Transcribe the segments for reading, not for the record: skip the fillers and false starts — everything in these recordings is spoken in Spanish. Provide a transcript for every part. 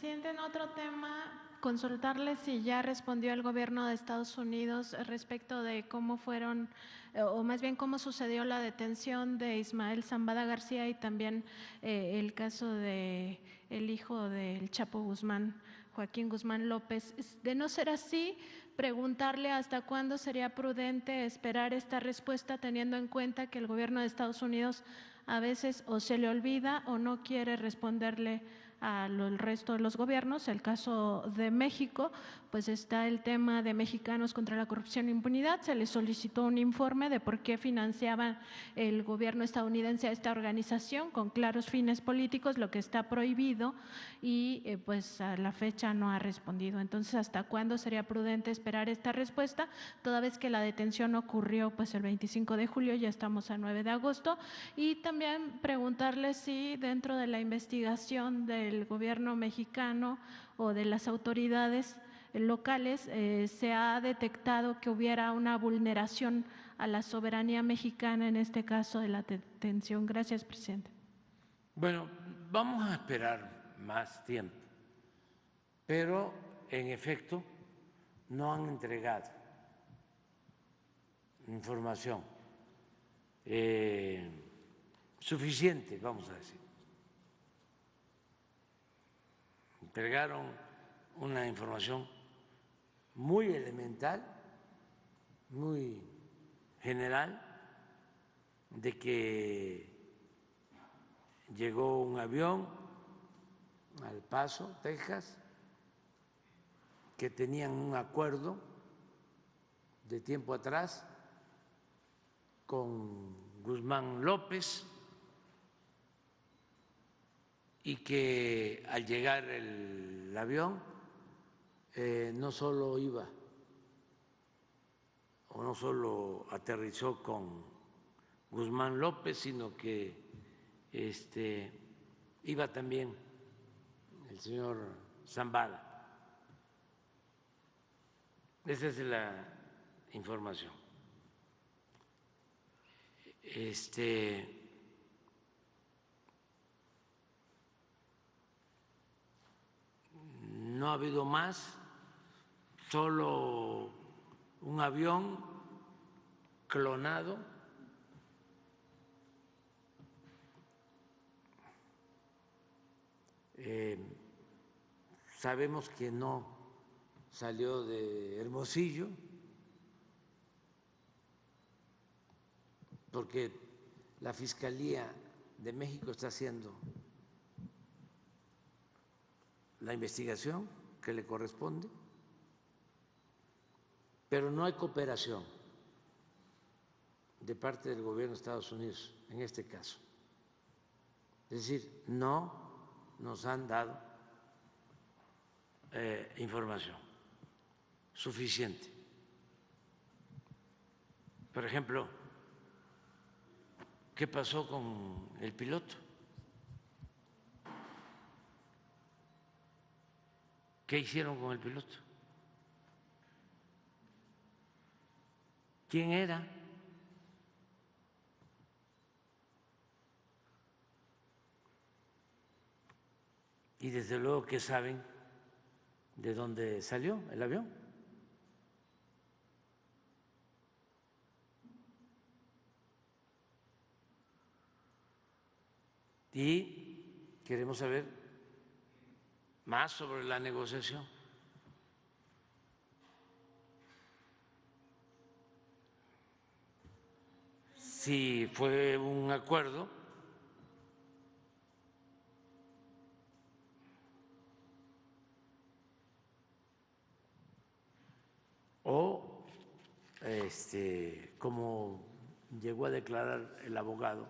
Presidente, en otro tema, consultarle si ya respondió el gobierno de Estados Unidos respecto de cómo fueron, o más bien cómo sucedió la detención de Ismael Zambada García y también el caso de el hijo del Chapo Guzmán, Joaquín Guzmán López. De no ser así, preguntarle hasta cuándo sería prudente esperar esta respuesta, teniendo en cuenta que el gobierno de Estados Unidos a veces o se le olvida o no quiere responderle al resto de los gobiernos. El caso de México, pues está el tema de Mexicanos contra la Corrupción e Impunidad. Se le solicitó un informe de por qué financiaba el gobierno estadounidense a esta organización con claros fines políticos, lo que está prohibido, y pues a la fecha no ha respondido. Entonces, ¿hasta cuándo sería prudente esperar esta respuesta? Toda vez que la detención ocurrió pues el 25 de julio, ya estamos a 9 de agosto, y también preguntarle si dentro de la investigación del gobierno mexicano o de las autoridades locales se ha detectado que hubiera una vulneración a la soberanía mexicana en este caso de la detención. Gracias, presidente. Bueno, vamos a esperar más tiempo, pero en efecto no han entregado información suficiente, vamos a decir. Entregaron una información muy elemental, muy general, de que llegó un avión al Paso, Texas, que tenían un acuerdo de tiempo atrás con Guzmán López y que al llegar el avión no solo iba o no solo aterrizó con Guzmán López, sino que iba también el señor Zambada. Esa es la información. No ha habido más, solo un avión clonado sabemos que no salió de Hermosillo, porque la Fiscalía de México está haciendo la investigación que le corresponde, pero no hay cooperación de parte del gobierno de Estados Unidos en este caso. Es decir, no nos han dado información suficiente. Por ejemplo, ¿qué pasó con el piloto? ¿Qué hicieron con el piloto? ¿Quién era? Y desde luego que saben de dónde salió el avión. Y queremos saber más sobre la negociación. Si fue un acuerdo o como llegó a declarar el abogado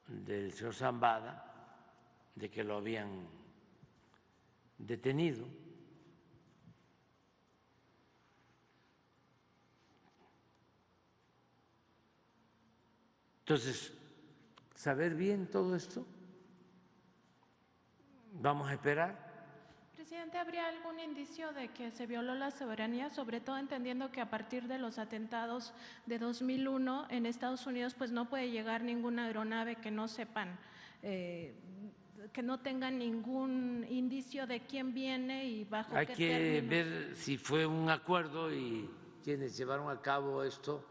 del señor Zambada, de que lo habían detenido. Entonces, saber bien todo esto, vamos a esperar. Presidente, ¿habría algún indicio de que se violó la soberanía, sobre todo entendiendo que a partir de los atentados de 2001 en Estados Unidos pues no puede llegar ninguna aeronave que no sepan que no tengan ningún indicio de quién viene y bajo Hay qué que términos. ver si fue un acuerdo y quienes llevaron a cabo esto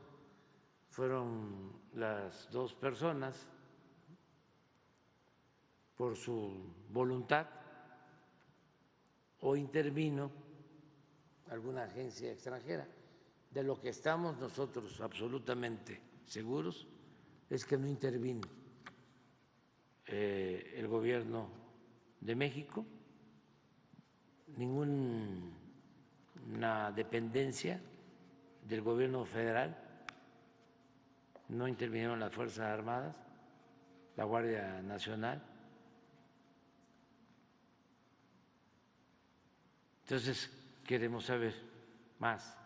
fueron las dos personas por su voluntad o intervino alguna agencia extranjera. De lo que estamos nosotros absolutamente seguros es que no intervino el gobierno de México, ninguna dependencia del gobierno federal, no intervinieron las Fuerzas Armadas, la Guardia Nacional. Entonces, queremos saber más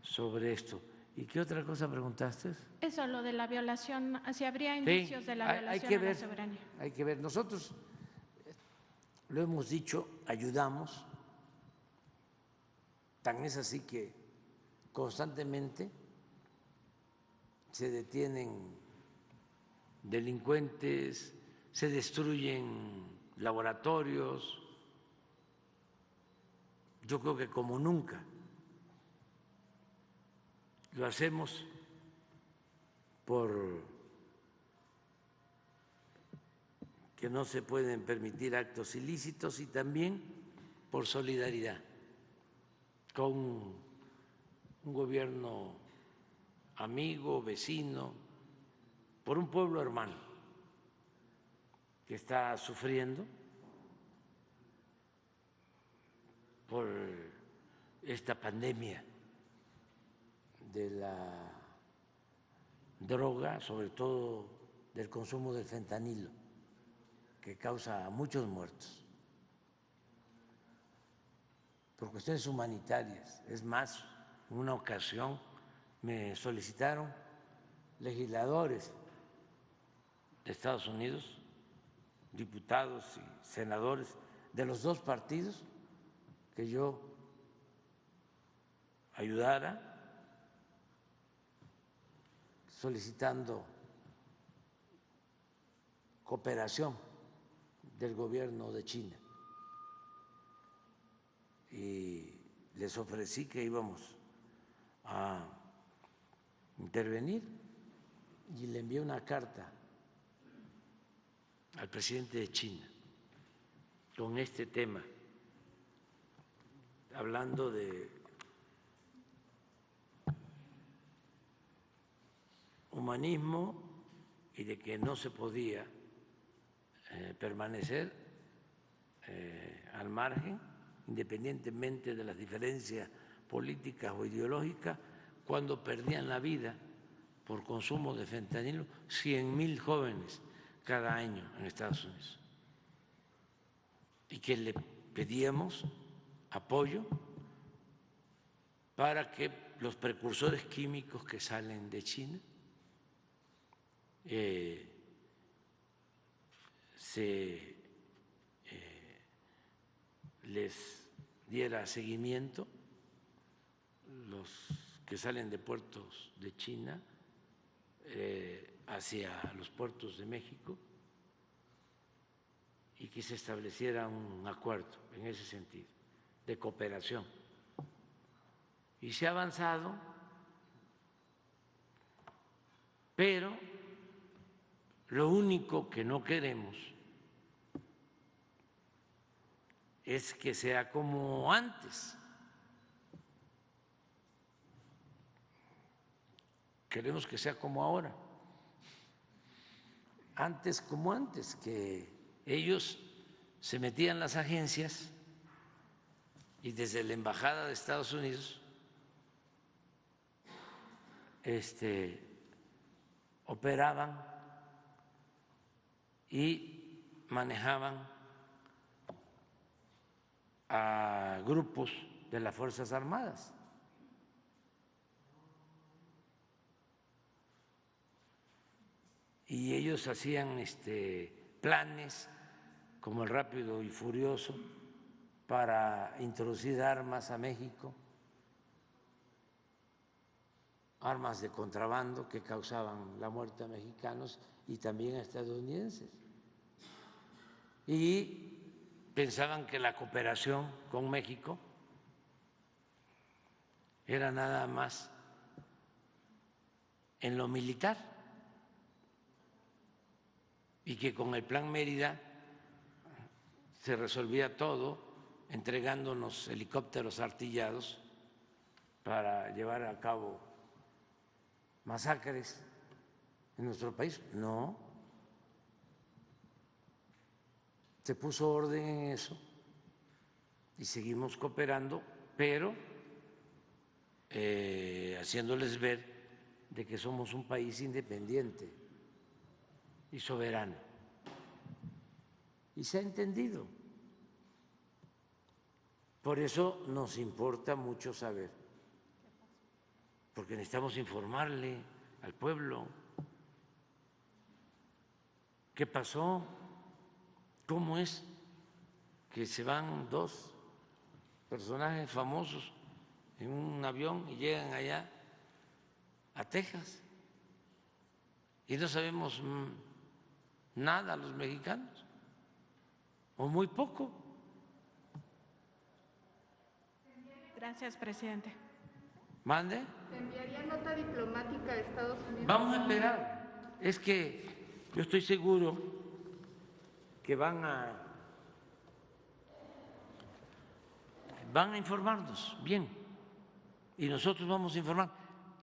sobre esto. ¿Y qué otra cosa preguntaste? Eso, lo de la violación, si habría indicios de la violación a la soberanía. Hay que ver. Nosotros lo hemos dicho, ayudamos, tan es así que constantemente se detienen delincuentes, se destruyen laboratorios. Yo creo que como nunca. Lo hacemos por que no se pueden permitir actos ilícitos y también por solidaridad con un gobierno amigo, vecino, por un pueblo hermano que está sufriendo por esta pandemia de la droga, sobre todo del consumo del fentanilo, que causa muchos muertos, por cuestiones humanitarias. Es más, en una ocasión me solicitaron legisladores de Estados Unidos, diputados y senadores de los dos partidos, que yo ayudara solicitando cooperación del gobierno de China y les ofrecí que íbamos a intervenir y le envié una carta al presidente de China con este tema, hablando de humanismo y de que no se podía permanecer al margen, independientemente de las diferencias políticas o ideológicas, cuando perdían la vida por consumo de fentanilo 100,000 jóvenes cada año en Estados Unidos, y que le pedíamos apoyo para que los precursores químicos que salen de China se les diera seguimiento, los que salen de puertos de China hacia los puertos de México, y que se estableciera un acuerdo en ese sentido de cooperación. Y se ha avanzado, pero lo único que no queremos es que sea como antes. Queremos que sea como ahora. Antes como antes, que ellos se metían las agencias y desde la Embajada de Estados Unidos operaban y manejaban a grupos de las Fuerzas Armadas. Y ellos hacían planes como el Rápido y Furioso para introducir armas a México, armas de contrabando que causaban la muerte a mexicanos y también a estadounidenses. y pensaban que la cooperación con México era nada más en lo militar y que con el Plan Mérida se resolvía todo entregándonos helicópteros artillados para llevar a cabo masacres en nuestro país. No, se puso orden en eso y seguimos cooperando, pero haciéndoles ver de que somos un país independiente y soberano. Y se ha entendido. Por eso nos importa mucho saber, porque necesitamos informarle al pueblo qué pasó, cómo es que se van dos personajes famosos en un avión y llegan allá a Texas y no sabemos nada los mexicanos, o muy poco. Gracias, presidente. ¿Mande? ¿Se enviaría nota diplomática a Estados Unidos? Vamos a esperar. Es que yo estoy seguro que van a informarnos bien y nosotros vamos a informar.